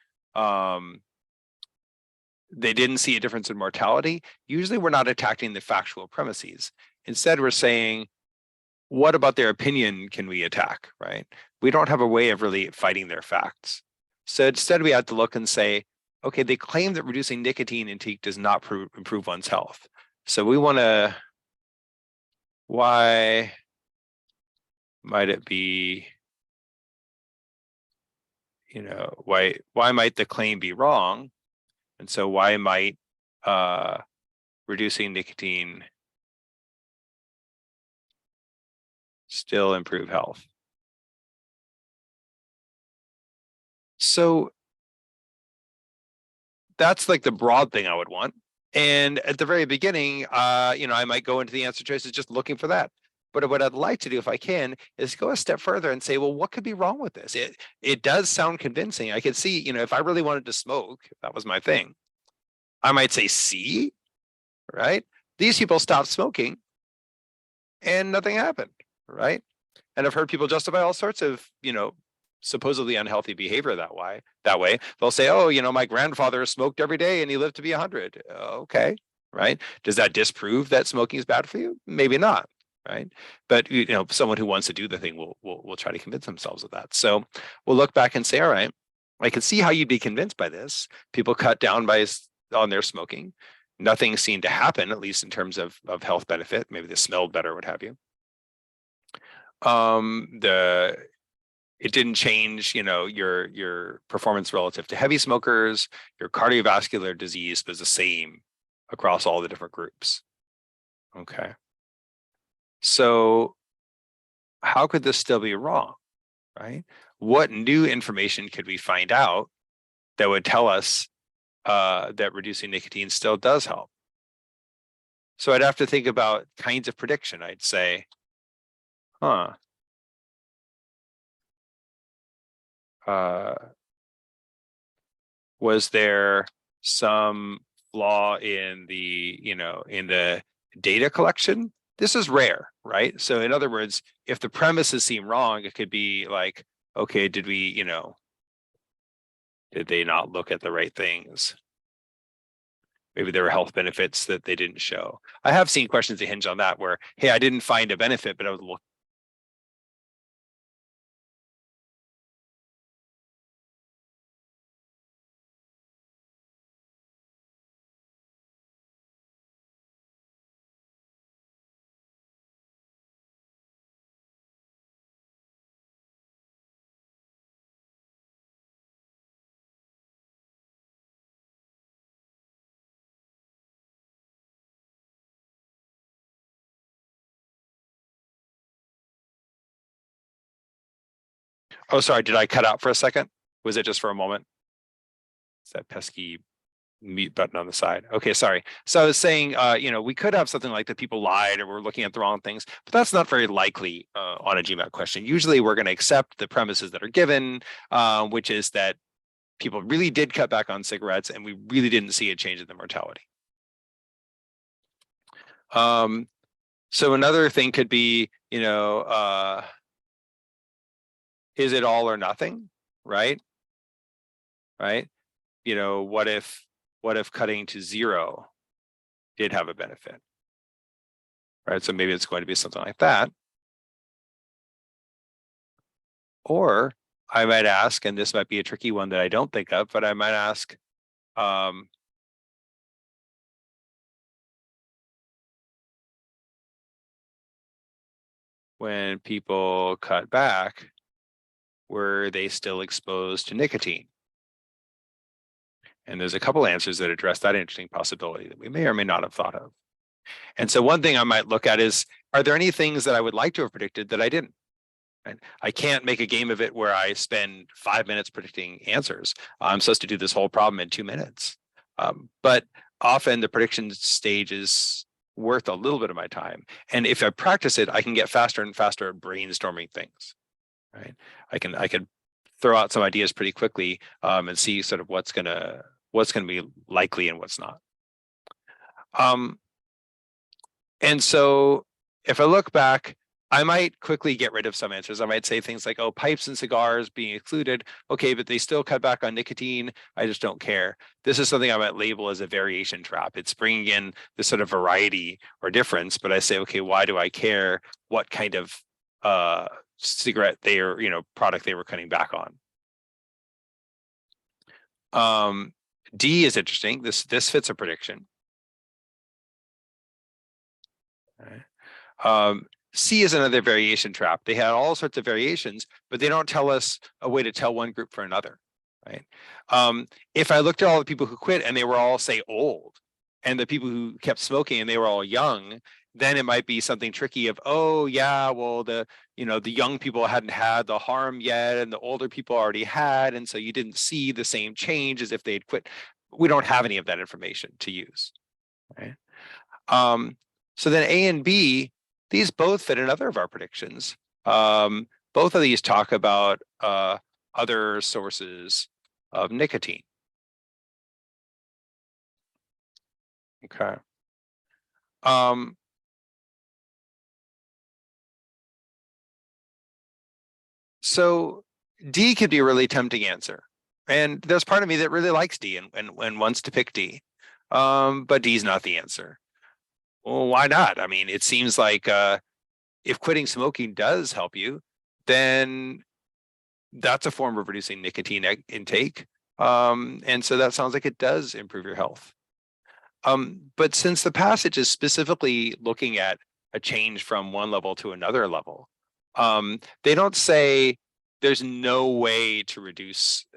they didn't see a difference in mortality? Usually we're not attacking the factual premises. Instead, we're saying, what about their opinion can we attack, right? We don't have a way of really fighting their facts. So instead, we have to look and say, okay, they claim that reducing nicotine intake does not improve one's health. So we want to, why might it be, why might the claim be wrong? And so why might reducing nicotine still improve health? So that's like the broad thing I would want. And at the very beginning, I might go into the answer choices just looking for that. But what I'd like to do, if I can, is go a step further and say, well, what could be wrong with this? It does sound convincing. I could see, if I really wanted to smoke, if that was my thing, I might say, see, right? These people stopped smoking and nothing happened, right? And I've heard people justify all sorts of, supposedly unhealthy behavior that way. They'll say, oh, my grandfather smoked every day and he lived to be 100. Okay, right? Does that disprove that smoking is bad for you? Maybe not, right? But someone who wants to do the thing will try to convince themselves of that. So we'll look back and say, all right, I can see how you'd be convinced by this. People cut down on their smoking. Nothing seemed to happen, at least in terms of health benefit. Maybe they smelled better, what have you. It didn't change, your performance relative to heavy smokers. Your cardiovascular disease was the same across all the different groups. Okay. So how could this still be wrong, right? What new information could we find out that would tell us that reducing nicotine still does help? So I'd have to think about kinds of prediction. I'd say, was there some flaw in the data collection? This is rare, right? So in other words, if the premises seem wrong, it could be like, okay, did they not look at the right things? Maybe there were health benefits that they didn't show. I have seen questions that hinge on that where, hey, I didn't find a benefit, but I was looking. Oh, sorry, did I cut out for a second? Was it just for a moment? It's that pesky mute button on the side. Okay, sorry. So I was saying, we could have something like that people lied or we're looking at the wrong things, but that's not very likely on a GMAT question. Usually we're going to accept the premises that are given, which is that people really did cut back on cigarettes and we really didn't see a change in the mortality. So another thing could be, is it all or nothing, right? Right? What if cutting to 0 did have a benefit, right? So maybe it's going to be something like that. Or I might ask, and this might be a tricky one that I don't think of, but I might ask, when people cut back, were they still exposed to nicotine? And there's a couple answers that address that interesting possibility that we may or may not have thought of. And so one thing I might look at is, are there any things that I would like to have predicted that I didn't? Right? I can't make a game of it where I spend 5 minutes predicting answers. I'm supposed to do this whole problem in 2 minutes. But often the prediction stage is worth a little bit of my time. And if I practice it, I can get faster and faster at brainstorming things, right? I can throw out some ideas pretty quickly and see sort of what's gonna be likely and what's not. And so if I look back, I might quickly get rid of some answers. I might say things like, oh, pipes and cigars being excluded. Okay, but they still cut back on nicotine. I just don't care. This is something I might label as a variation trap. It's bringing in this sort of variety or difference, but I say, okay, why do I care what kind of cigarette they are, product they were cutting back on. D is interesting. This fits a prediction. C is another variation trap. They had all sorts of variations, but they don't tell us a way to tell one group from another, right? If I looked at all the people who quit and they were all, say, old, and the people who kept smoking and they were all young, then it might be something tricky of, oh yeah, well, the young people hadn't had the harm yet and the older people already had, and so you didn't see the same change as if they'd quit. We don't have any of that information to use, right? So then A and B, these both fit another of our predictions. Both of these talk about other sources of nicotine. Okay. So D could be a really tempting answer. And there's part of me that really likes D and wants to pick D. But D is not the answer. Well, why not? I mean, it seems like if quitting smoking does help you, then that's a form of reducing nicotine intake. And so that sounds like it does improve your health. But since the passage is specifically looking at a change from one level to another level, they don't say there's no way to reduce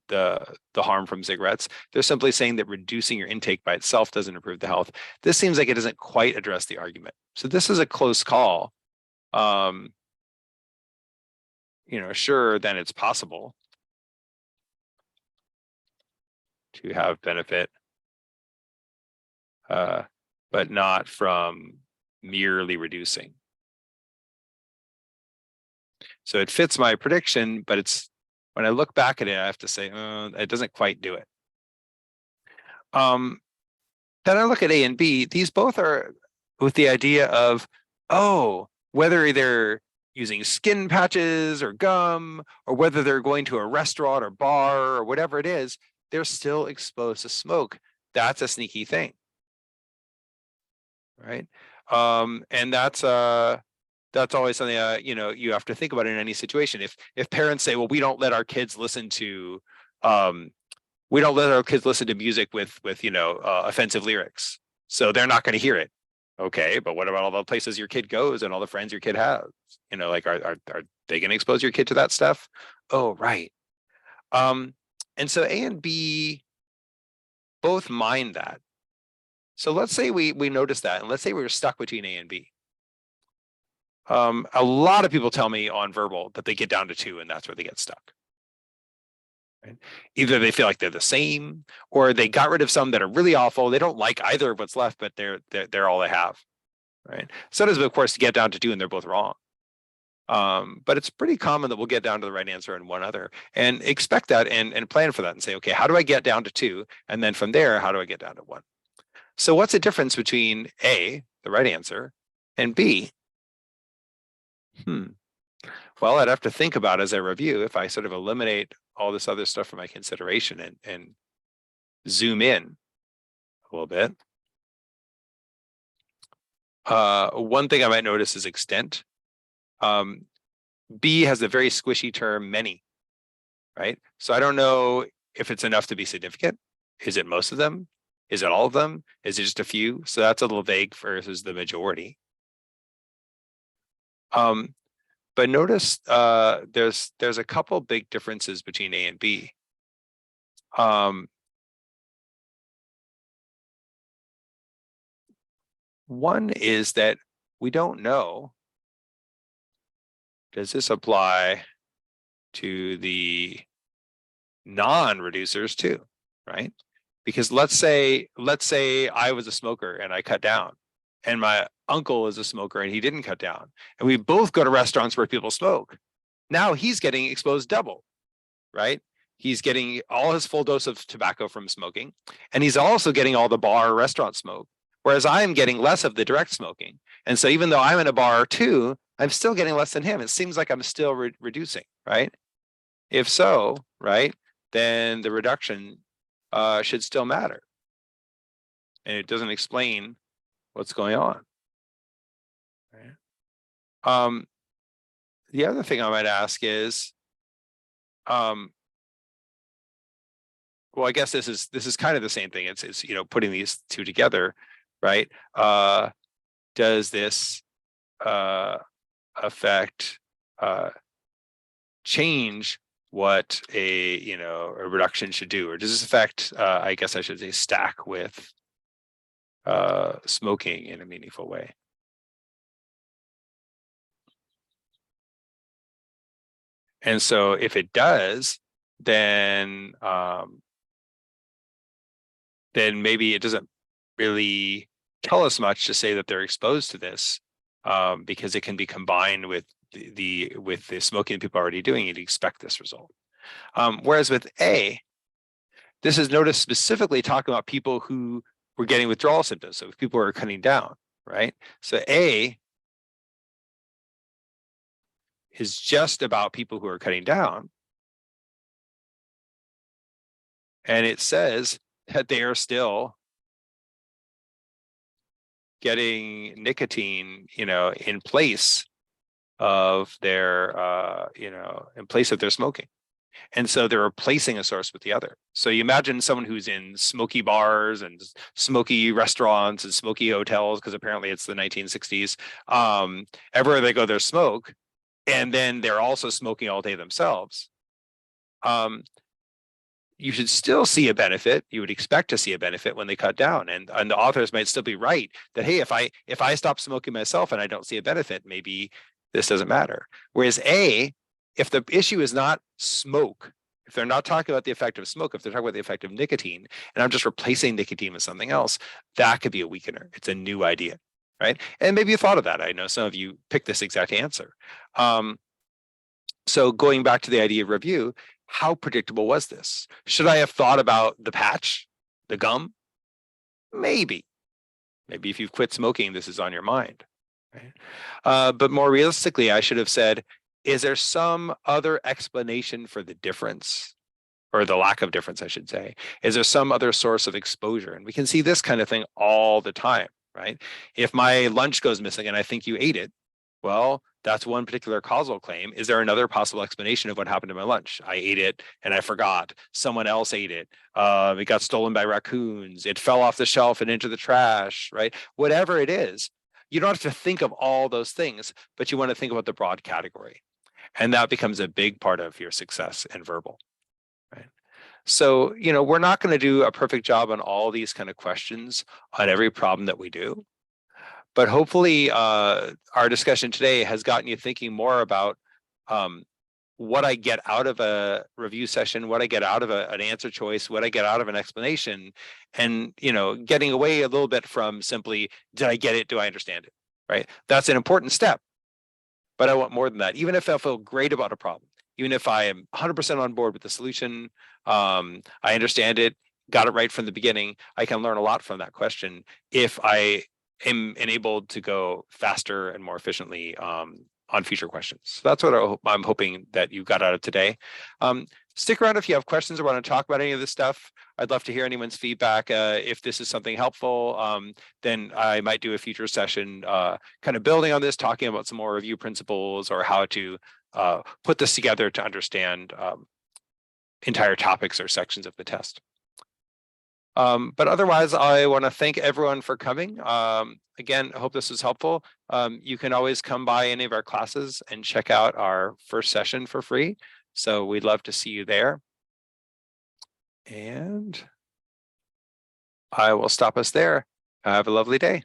the harm from cigarettes. They're simply saying that reducing your intake by itself doesn't improve the health. This seems like it doesn't quite address the argument. So this is a close call. Sure, then it's possible to have benefit, but not from merely reducing. So it fits my prediction, but it's when I look back at it, I have to say, it doesn't quite do it. Then I look at A and B. These both are with the idea of, whether they're using skin patches or gum, or whether they're going to a restaurant or bar or whatever it is, they're still exposed to smoke. That's a sneaky thing, right? And that's always something you have to think about in any situation. If parents say, well, we don't let our kids listen to music with offensive lyrics, so they're not going to hear it. Okay, but what about all the places your kid goes and all the friends your kid has? Are they going to expose your kid to that stuff? Oh, right. And so A and B both mind that. So let's say we notice that, and let's say we were stuck between A and B. A lot of people tell me on verbal that they get down to 2 and that's where they get stuck. Right? Either they feel like they're the same, or they got rid of some that are really awful. They don't like either of what's left, but they're all they have. Right? So does, of course, to get down to 2 and they're both wrong. But it's pretty common that we'll get down to the right answer and one other, and expect that and plan for that and say, okay, how do I get down to 2? And then from there, how do I get down to 1? So what's the difference between A, the right answer, and B? Well, I'd have to think about as I review, if I sort of eliminate all this other stuff from my consideration and zoom in a little bit. One thing I might notice is extent. B has a very squishy term, many, right? So I don't know if it's enough to be significant. Is it most of them? Is it all of them? Is it just a few? So that's a little vague versus the majority. But notice there's a couple big differences between A and B. One is that we don't know, does this apply to the non-reducers too, right? Because let's say I was a smoker and I cut down, and my uncle is a smoker and he didn't cut down, and we both go to restaurants where people smoke. Now he's getting exposed double, right? He's getting all his full dose of tobacco from smoking, and he's also getting all the bar or restaurant smoke, whereas I'm getting less of the direct smoking. And so even though I'm in a bar too, I'm still getting less than him. It seems like I'm still reducing, right? If so, right, then the reduction should still matter. And it doesn't explain what's going on. Right? The other thing I might ask is, well, I guess this is kind of the same thing. It's putting these two together, right? Does this affect change what a reduction should do, or does this affect I guess I should say stack with smoking in a meaningful way? And so if it does, then maybe it doesn't really tell us much to say that they're exposed to this, because it can be combined with the smoking people already doing it. You expect this result. Whereas with A, this is noticed specifically talking about people who were getting withdrawal symptoms, so people who are cutting down, right? So A is just about people who are cutting down, and it says that they are still getting nicotine, in place of their, in place of their smoking. And so they're replacing a source with the other. So you imagine someone who's in smoky bars and smoky restaurants and smoky hotels, because apparently it's the 1960s. Everywhere they go, there's smoke, and then they're also smoking all day themselves. You should still see a benefit. You would expect to see a benefit when they cut down, and the authors might still be right that, hey, if I stop smoking myself and I don't see a benefit, maybe this doesn't matter. Whereas A, if the issue is not smoke, if they're not talking about the effect of smoke, if they're talking about the effect of nicotine, and I'm just replacing nicotine with something else, that could be a weakener. It's a new idea, right? And maybe you thought of that. I know some of you picked this exact answer. So going back to the idea of review, how predictable was this? Should I have thought about the patch, the gum? Maybe. Maybe if you've quit smoking, this is on your mind. Right? But more realistically, I should have said, is there some other explanation for the difference, or the lack of difference, I should say? Is there some other source of exposure? And we can see this kind of thing all the time, right? If my lunch goes missing and I think you ate it, well, that's one particular causal claim. Is there another possible explanation of what happened to my lunch? I ate it and I forgot. Someone else ate it. It got stolen by raccoons. It fell off the shelf and into the trash, right? Whatever it is, you don't have to think of all those things, but you want to think about the broad category. And that becomes a big part of your success in verbal, right? So, we're not going to do a perfect job on all these kind of questions on every problem that we do. But hopefully our discussion today has gotten you thinking more about what I get out of a review session, what I get out of an answer choice, what I get out of an explanation, and getting away a little bit from simply, did I get it? Do I understand it? Right? That's an important step. But I want more than that. Even if I feel great about a problem, even if I am 100% on board with the solution, I understand it, got it right from the beginning, I can learn a lot from that question if I am enabled to go faster and more efficiently on future questions. So that's what I'm hoping that you got out of today. Stick around if you have questions or want to talk about any of this stuff. I'd love to hear anyone's feedback. If this is something helpful, then I might do a future session kind of building on this, talking about some more review principles or how to put this together to understand entire topics or sections of the test. But otherwise, I want to thank everyone for coming. Again, I hope this was helpful. You can always come by any of our classes and check out our first session for free. So we'd love to see you there. And I will stop us there. Have a lovely day.